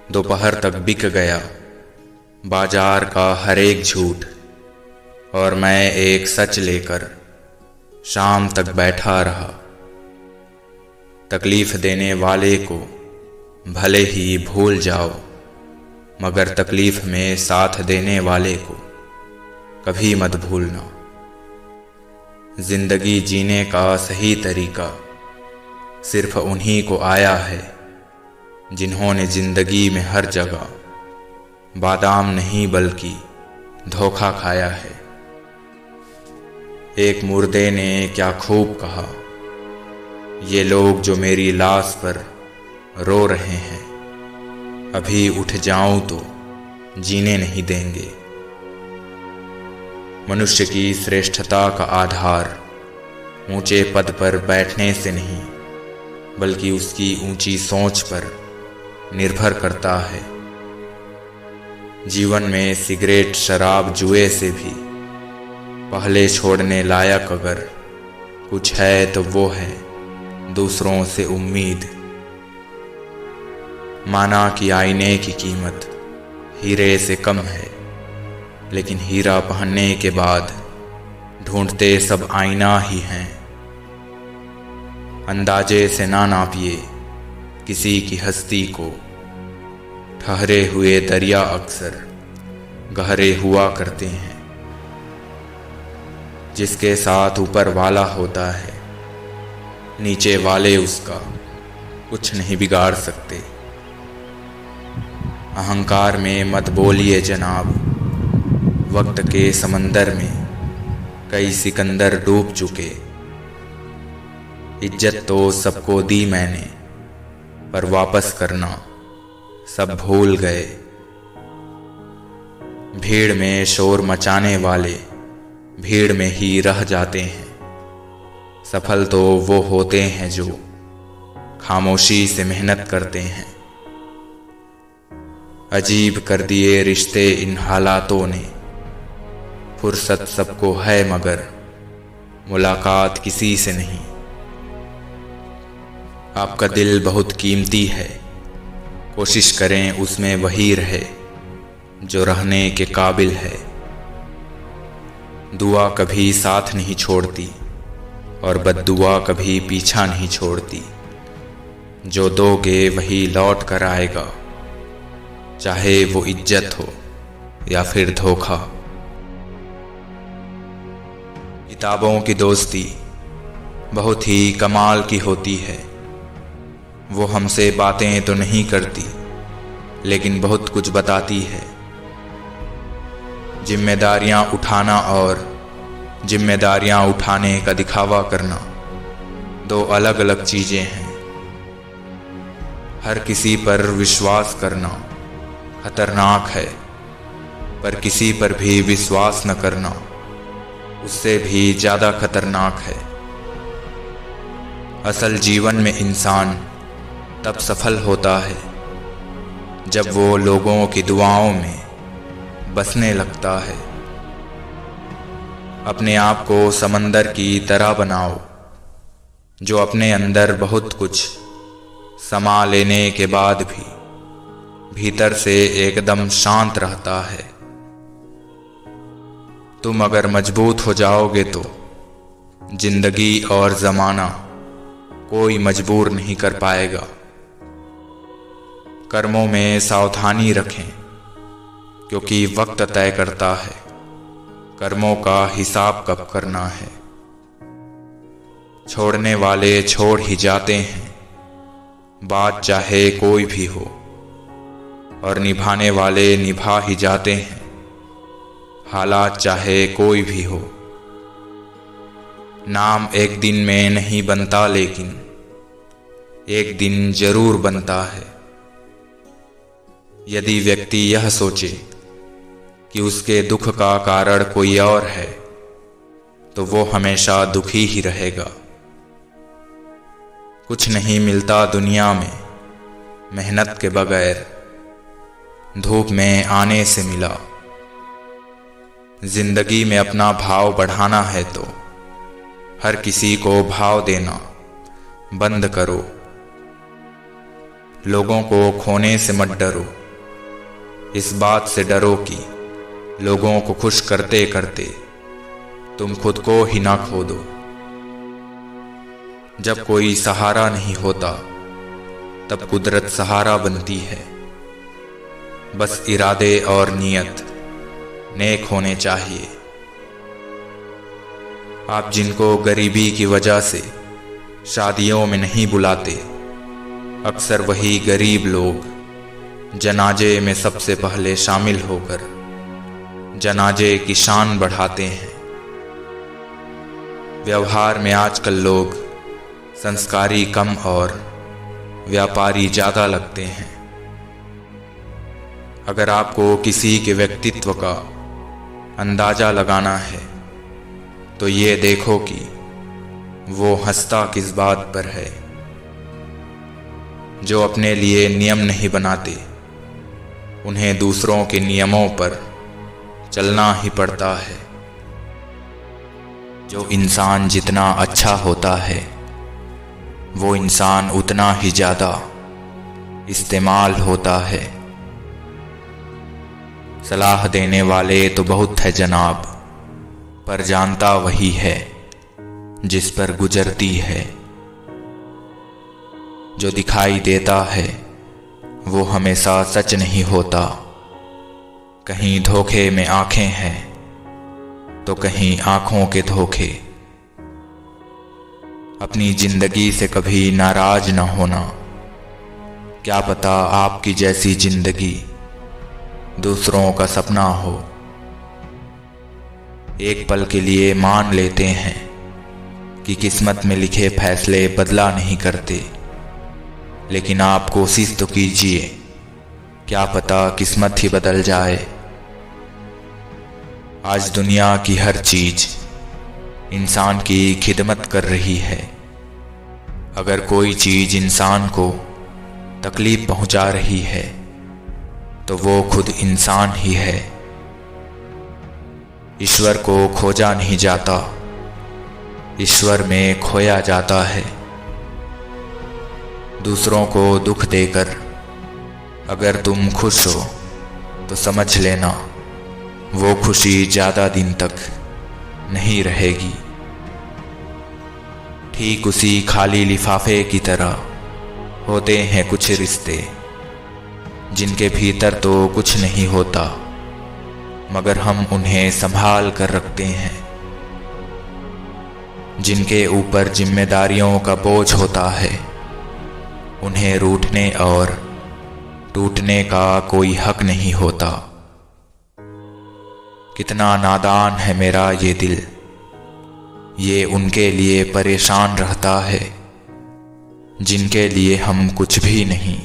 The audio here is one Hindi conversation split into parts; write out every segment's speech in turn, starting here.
दोपहर तक बिक गया बाजार का हर एक झूठ, और मैं एक सच लेकर शाम तक बैठा रहा। तकलीफ देने वाले को भले ही भूल जाओ, मगर तकलीफ में साथ देने वाले को कभी मत भूलना। जिंदगी जीने का सही तरीका सिर्फ उन्हीं को आया है जिन्होंने जिंदगी में हर जगह बादाम नहीं बल्कि धोखा खाया है। एक मुर्दे ने क्या खूब कहा, ये लोग जो मेरी लाश पर रो रहे हैं, अभी उठ जाऊं तो जीने नहीं देंगे। मनुष्य की श्रेष्ठता का आधार ऊंचे पद पर बैठने से नहीं बल्कि उसकी ऊंची सोच पर निर्भर करता है। जीवन में सिगरेट, शराब, जुए से भी पहले छोड़ने लायक अगर कुछ है तो वो है दूसरों से उम्मीद। माना कि आईने की कीमत हीरे से कम है, लेकिन हीरा पहनने के बाद ढूंढते सब आईना ही हैं। अंदाजे से ना नापिए किसी की हस्ती को, ठहरे हुए दरिया अक्सर गहरे हुआ करते हैं। जिसके साथ ऊपर वाला होता है, नीचे वाले उसका कुछ नहीं बिगाड़ सकते। अहंकार में मत बोलिए जनाब, वक्त के समंदर में कई सिकंदर डूब चुके। इज्जत तो सबको दी मैंने, पर वापस करना सब भूल गए। भीड़ में शोर मचाने वाले भीड़ में ही रह जाते हैं। सफल तो वो होते हैं जो खामोशी से मेहनत करते हैं। अजीब कर दिए रिश्ते इन हालातों ने, फुर्सत सबको है मगर मुलाकात किसी से नहीं। आपका दिल बहुत कीमती है, कोशिश करें उसमें वही रहे जो रहने के काबिल है। दुआ कभी साथ नहीं छोड़ती और बद्दुआ कभी पीछा नहीं छोड़ती। जो दोगे वही लौट कर आएगा, चाहे वो इज्जत हो या फिर धोखा। किताबों की दोस्ती बहुत ही कमाल की होती है। वो हमसे बातें तो नहीं करती, लेकिन बहुत कुछ बताती है। जिम्मेदारियां उठाना और जिम्मेदारियां उठाने का दिखावा करना दो अलग अलग चीजें हैं। हर किसी पर विश्वास करना खतरनाक है, पर किसी पर भी विश्वास न करना उससे भी ज्यादा खतरनाक है। असल जीवन में इंसान तब सफल होता है जब वो लोगों की दुआओं में बसने लगता है। अपने आप को समंदर की तरह बनाओ जो अपने अंदर बहुत कुछ समा लेने के बाद भी भीतर से एकदम शांत रहता है। तुम अगर मजबूत हो जाओगे तो जिंदगी और जमाना कोई मजबूर नहीं कर पाएगा। कर्मों में सावधानी रखें, क्योंकि वक्त तय करता है कर्मों का हिसाब कब करना है। छोड़ने वाले छोड़ ही जाते हैं, बात चाहे कोई भी हो, और निभाने वाले निभा ही जाते हैं, हालात चाहे कोई भी हो। नाम एक दिन में नहीं बनता, लेकिन एक दिन जरूर बनता है। यदि व्यक्ति यह सोचे कि उसके दुख का कारण कोई और है, तो वो हमेशा दुखी ही रहेगा। कुछ नहीं मिलता दुनिया में मेहनत के बगैर, धूप में आने से मिला। जिंदगी में अपना भाव बढ़ाना है तो हर किसी को भाव देना बंद करो। लोगों को खोने से मत डरो, इस बात से डरो कि लोगों को खुश करते करते तुम खुद को ही ना खो दो। जब कोई सहारा नहीं होता तब कुदरत सहारा बनती है। बस इरादे और नियत नेक होने चाहिए। आप जिनको गरीबी की वजह से शादियों में नहीं बुलाते, अक्सर वही गरीब लोग जनाजे में सबसे पहले शामिल होकर जनाजे की शान बढ़ाते हैं। व्यवहार में आजकल लोग संस्कारी कम और व्यापारी ज़्यादा लगते हैं। अगर आपको किसी के व्यक्तित्व का अंदाज़ा लगाना है तो ये देखो कि वो हंसता किस बात पर है। जो अपने लिए नियम नहीं बनाते उन्हें दूसरों के नियमों पर चलना ही पड़ता है। जो इंसान जितना अच्छा होता है वो इंसान उतना ही ज़्यादा इस्तेमाल होता है। सलाह देने वाले तो बहुत है जनाब, पर जानता वही है जिस पर गुजरती है। जो दिखाई देता है वो हमेशा सच नहीं होता। कहीं धोखे में आंखें हैं तो कहीं आंखों के धोखे। अपनी जिंदगी से कभी नाराज न होना, क्या पता आपकी जैसी जिंदगी दूसरों का सपना हो। एक पल के लिए मान लेते हैं कि किस्मत में लिखे फैसले बदला नहीं करते, लेकिन आप कोशिश तो कीजिए, क्या पता किस्मत ही बदल जाए। आज दुनिया की हर चीज इंसान की खिदमत कर रही है। अगर कोई चीज इंसान को तकलीफ पहुंचा रही है तो वो खुद इंसान ही है। ईश्वर को खोजा नहीं जाता, ईश्वर में खोया जाता है। दूसरों को दुख देकर अगर तुम खुश हो तो समझ लेना वो खुशी ज़्यादा दिन तक नहीं रहेगी। ठीक उसी खाली लिफाफे की तरह होते हैं कुछ रिश्ते, जिनके भीतर तो कुछ नहीं होता मगर हम उन्हें संभाल कर रखते हैं। जिनके ऊपर जिम्मेदारियों का बोझ होता है उन्हें रूठने और टूटने का कोई हक नहीं होता। कितना नादान है मेरा ये दिल, ये उनके लिए परेशान रहता है जिनके लिए हम कुछ भी नहीं।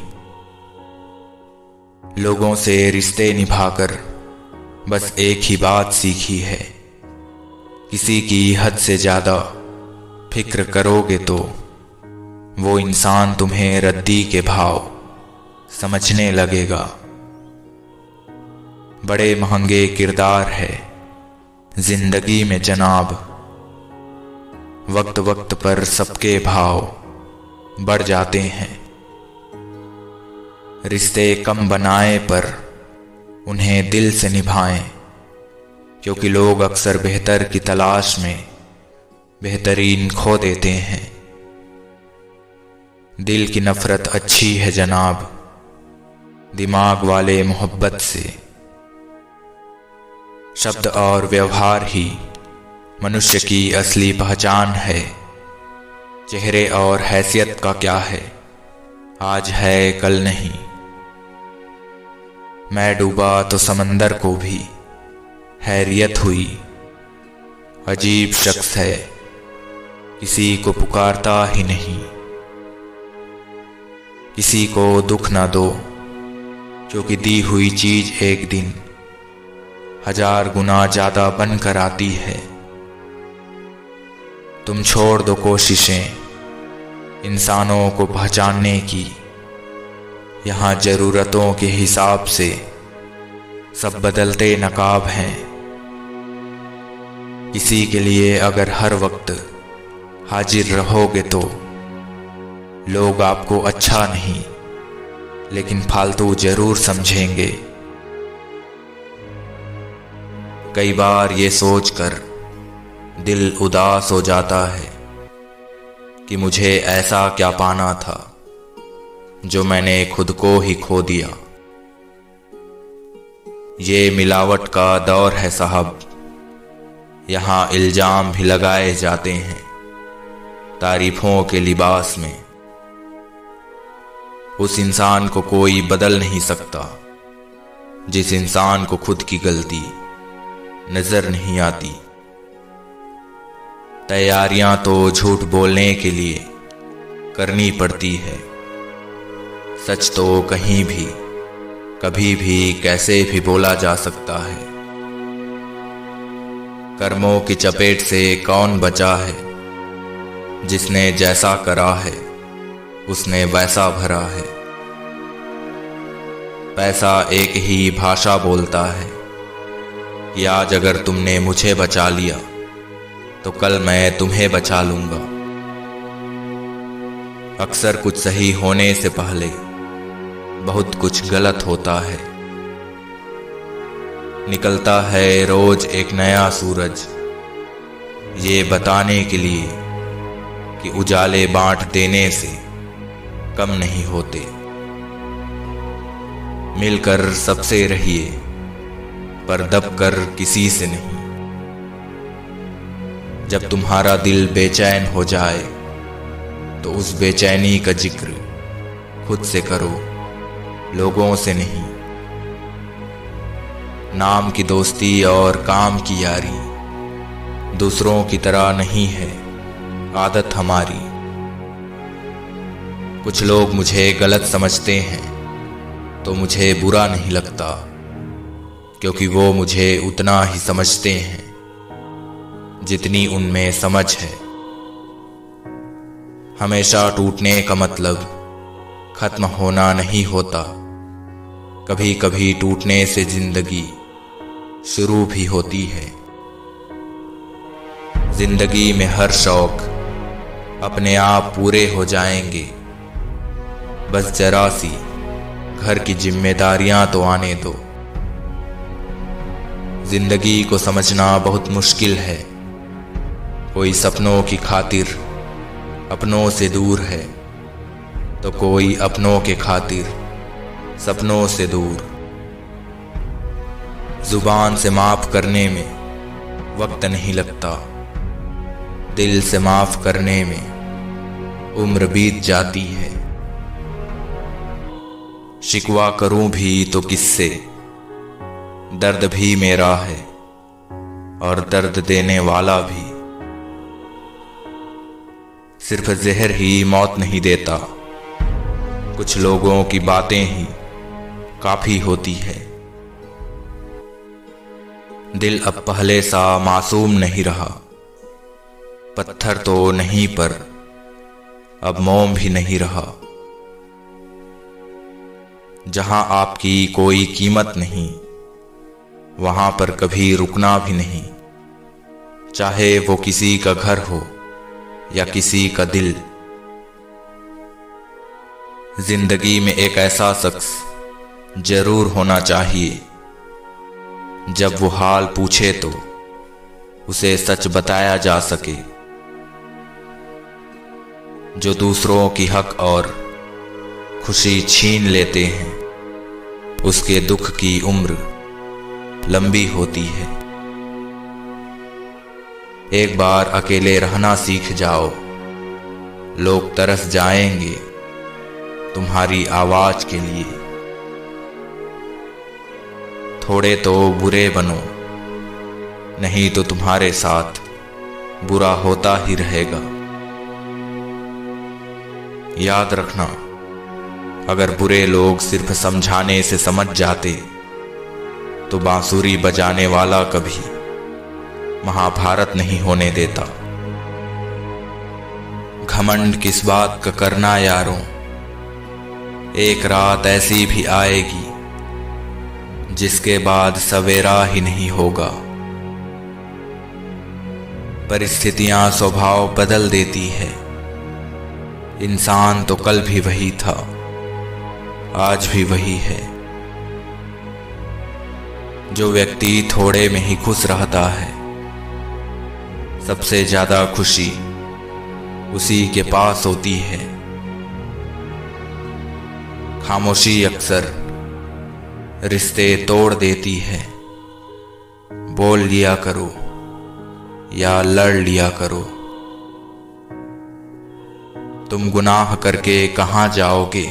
लोगों से रिश्ते निभाकर बस एक ही बात सीखी है, किसी की हद से ज़्यादा फिक्र करोगे तो वो इंसान तुम्हें रद्दी के भाव समझने लगेगा। बड़े महंगे किरदार है जिंदगी में जनाब, वक्त वक्त पर सबके भाव बढ़ जाते हैं। रिश्ते कम बनाए पर उन्हें दिल से निभाएं, क्योंकि लोग अक्सर बेहतर की तलाश में बेहतरीन खो देते हैं। दिल की नफरत अच्छी है जनाब, दिमाग वाले मोहब्बत से। शब्द और व्यवहार ही मनुष्य की असली पहचान है। चेहरे और हैसियत का क्या है, आज है कल नहीं। मैं डूबा तो समंदर को भी हैरियत हुई। अजीब शख्स है, किसी को पुकारता ही नहीं। किसी को दुख ना दो, क्योंकि दी हुई चीज एक दिन 1000 गुना ज्यादा बनकर आती है। तुम छोड़ दो कोशिशें इंसानों को पहचानने की। यहाँ जरूरतों के हिसाब से सब बदलते नकाब हैं। किसी के लिए अगर हर वक्त हाजिर रहोगे तो लोग आपको अच्छा नहीं लेकिन फालतू जरूर समझेंगे। कई बार ये सोचकर दिल उदास हो जाता है कि मुझे ऐसा क्या पाना था जो मैंने खुद को ही खो दिया। ये मिलावट का दौर है साहब, यहाँ इल्जाम भी लगाए जाते हैं तारीफों के लिबास में। उस इंसान को कोई बदल नहीं सकता जिस इंसान को खुद की गलती नजर नहीं आती। तैयारियां तो झूठ बोलने के लिए करनी पड़ती है, सच तो कहीं भी कभी भी कैसे भी बोला जा सकता है। कर्मों की चपेट से कौन बचा है, जिसने जैसा करा है उसने वैसा भरा है। पैसा एक ही भाषा बोलता है कि आज अगर तुमने मुझे बचा लिया तो कल मैं तुम्हें बचा लूंगा। अक्सर कुछ सही होने से पहले बहुत कुछ गलत होता है। निकलता है रोज एक नया सूरज, ये बताने के लिए कि उजाले बांट देने से कम नहीं होते। मिलकर सबसे रहिए पर दबकर किसी से नहीं। जब तुम्हारा दिल बेचैन हो जाए तो उस बेचैनी का जिक्र खुद से करो, लोगों से नहीं। नाम की दोस्ती और काम की यारी दूसरों की तरह नहीं है आदत हमारी। कुछ लोग मुझे गलत समझते हैं तो मुझे बुरा नहीं लगता, क्योंकि वो मुझे उतना ही समझते हैं जितनी उनमें समझ है। हमेशा टूटने का मतलब खत्म होना नहीं होता, कभी कभी टूटने से जिंदगी शुरू भी होती है। जिंदगी में हर शौक अपने आप पूरे हो जाएंगे, बस जरा सी घर की जिम्मेदारियां तो आने दो। जिंदगी को समझना बहुत मुश्किल है, कोई सपनों की खातिर अपनों से दूर है तो कोई अपनों के खातिर सपनों से दूर। जुबान से माफ करने में वक्त नहीं लगता, दिल से माफ करने में उम्र बीत जाती है। शिकवा करूं भी तो किससे, दर्द भी मेरा है और दर्द देने वाला भी। सिर्फ जहर ही मौत नहीं देता, कुछ लोगों की बातें ही काफी होती है। दिल अब पहले सा मासूम नहीं रहा, पत्थर तो नहीं पर अब मोम भी नहीं रहा। जहां आपकी कोई कीमत नहीं वहां पर कभी रुकना भी नहीं, चाहे वो किसी का घर हो या किसी का दिल। जिंदगी में एक ऐसा शख्स जरूर होना चाहिए, जब वो हाल पूछे तो उसे सच बताया जा सके। जो दूसरों की हक और खुशी छीन लेते हैं, उसके दुख की उम्र लंबी होती है। एक बार अकेले रहना सीख जाओ, लोग तरस जाएंगे तुम्हारी आवाज के लिए। थोड़े तो बुरे बनो, नहीं तो तुम्हारे साथ बुरा होता ही रहेगा। याद रखना, अगर बुरे लोग सिर्फ समझाने से समझ जाते तो बांसुरी बजाने वाला कभी महाभारत नहीं होने देता। घमंड किस बात का करना यारों, एक रात ऐसी भी आएगी जिसके बाद सवेरा ही नहीं होगा। परिस्थितियां स्वभाव बदल देती है, इंसान तो कल भी वही था, आज भी वही है। जो व्यक्ति थोड़े में ही खुश रहता है, सबसे ज्यादा खुशी उसी के पास होती है। खामोशी अक्सर रिश्ते तोड़ देती है। बोल लिया करो या लड़ लिया करो। तुम गुनाह करके कहाँ जाओगे?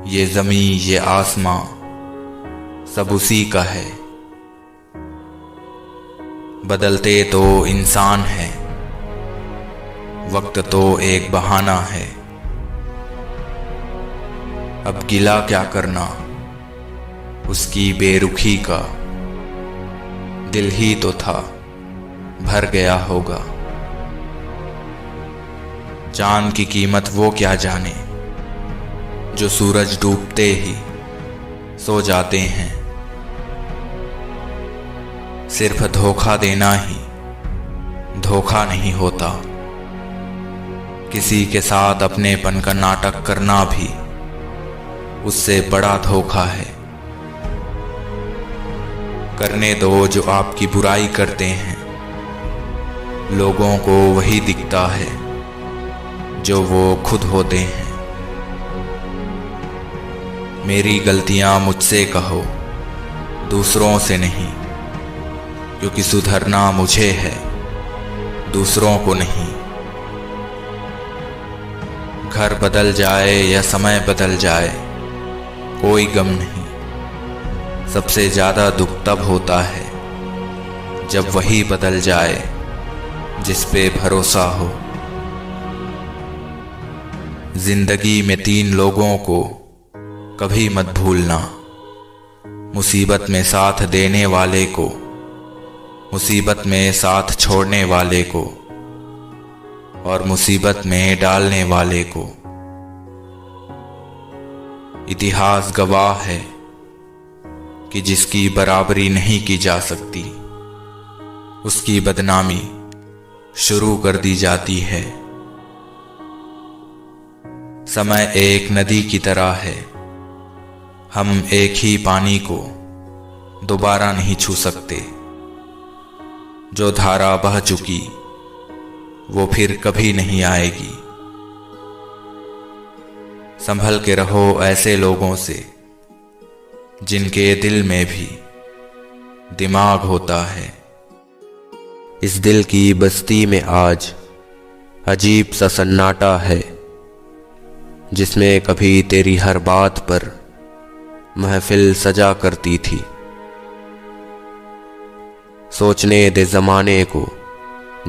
ये ज़मीं ये आसमां सब उसी का है। बदलते तो इंसान है, वक्त तो एक बहाना है। अब गिला क्या करना उसकी बेरुखी का, दिल ही तो था भर गया होगा। चांद की कीमत वो क्या जाने जो सूरज डूबते ही सो जाते हैं। सिर्फ धोखा देना ही धोखा नहीं होता, किसी के साथ अपनेपन का नाटक करना भी उससे बड़ा धोखा है। करने दो जो आपकी बुराई करते हैं, लोगों को वही दिखता है जो वो खुद होते हैं। मेरी गलतियां मुझसे कहो, दूसरों से नहीं, क्योंकि सुधरना मुझे है, दूसरों को नहीं। घर बदल जाए या समय बदल जाए, कोई गम नहीं। सबसे ज्यादा दुख तब होता है जब वही बदल जाए जिस पे भरोसा हो। जिंदगी में 3 लोगों को कभी मत भूलना, मुसीबत में साथ देने वाले को, मुसीबत में साथ छोड़ने वाले को, और मुसीबत में डालने वाले को। इतिहास गवाह है कि जिसकी बराबरी नहीं की जा सकती, उसकी बदनामी शुरू कर दी जाती है। समय एक नदी की तरह है, हम एक ही पानी को दोबारा नहीं छू सकते। जो धारा बह चुकी वो फिर कभी नहीं आएगी। संभल के रहो ऐसे लोगों से जिनके दिल में भी दिमाग होता है। इस दिल की बस्ती में आज अजीब सा सन्नाटा है, जिसमें कभी तेरी हर बात पर महफिल सजा करती थी। सोचने दे ज़माने को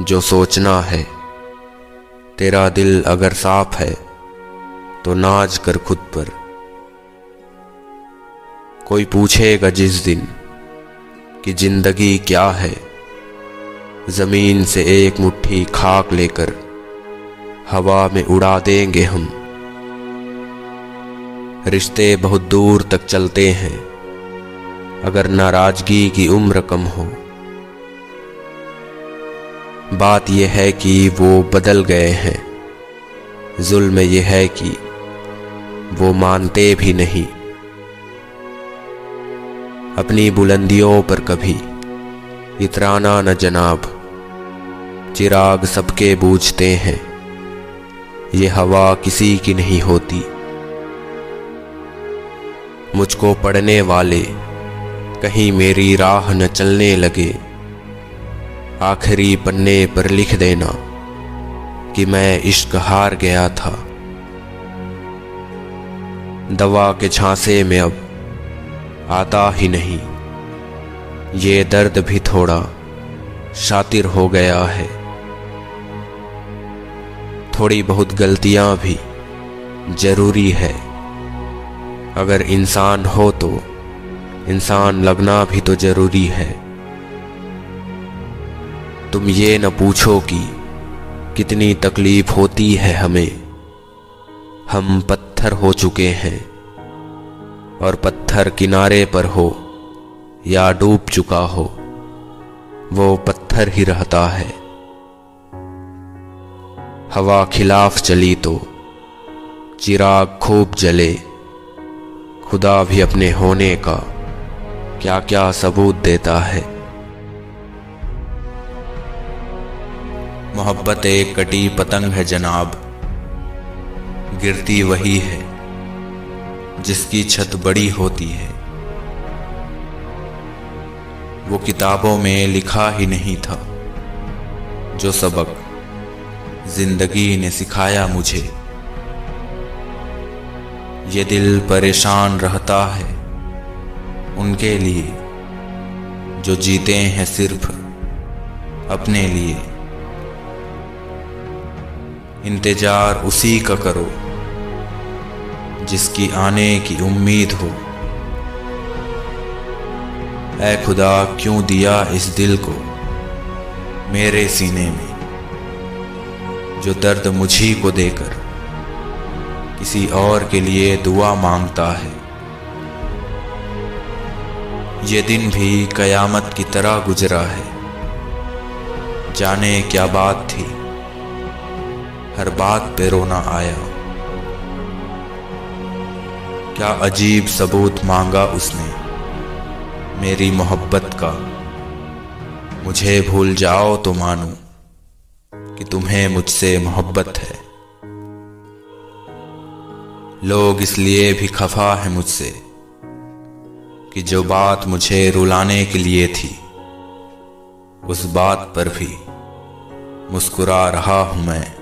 जो सोचना है, तेरा दिल अगर साफ है तो नाज कर खुद पर। कोई पूछेगा जिस दिन कि जिंदगी क्या है, जमीन से एक मुट्ठी खाक लेकर हवा में उड़ा देंगे हम। रिश्ते बहुत दूर तक चलते हैं अगर नाराजगी की उम्र कम हो। बात यह है कि वो बदल गए हैं, जुल्म यह है कि वो मानते भी नहीं। अपनी बुलंदियों पर कभी इतराना न जनाब, चिराग सबके बूझते हैं, ये हवा किसी की नहीं होती। मुझको पढ़ने वाले कहीं मेरी राह न चलने लगे, आखिरी पन्ने पर लिख देना कि मैं इश्क हार गया था। दवा के झांसे में अब आता ही नहीं, ये दर्द भी थोड़ा शातिर हो गया है। थोड़ी बहुत गलतियां भी जरूरी है, अगर इंसान हो तो इंसान लगना भी तो जरूरी है। तुम ये न पूछो कि कितनी तकलीफ होती है हमें, हम पत्थर हो चुके हैं, और पत्थर किनारे पर हो या डूब चुका हो, वो पत्थर ही रहता है। हवा खिलाफ चली तो चिराग खूब जले, खुदा भी अपने होने का क्या क्या सबूत देता है। मोहब्बत एक कटी पतंग है जनाब, गिरती वही है जिसकी छत बड़ी होती है। वो किताबों में लिखा ही नहीं था जो सबक जिंदगी ने सिखाया मुझे। ये दिल परेशान रहता है उनके लिए जो जीते हैं सिर्फ अपने लिए। इंतजार उसी का करो जिसकी आने की उम्मीद हो। ऐ खुदा क्यों दिया इस दिल को मेरे सीने में, जो दर्द मुझी को देकर किसी और के लिए दुआ मांगता है। ये दिन भी कयामत की तरह गुजरा है, जाने क्या बात थी हर बात पे रोना आया। क्या अजीब सबूत मांगा उसने मेरी मोहब्बत का। मुझे भूल जाओ तो मानूं कि तुम्हें मुझसे मोहब्बत है। लोग इसलिए भी खफा है मुझसे कि जो बात मुझे रुलाने के लिए थी उस बात पर भी मुस्कुरा रहा हूं मैं।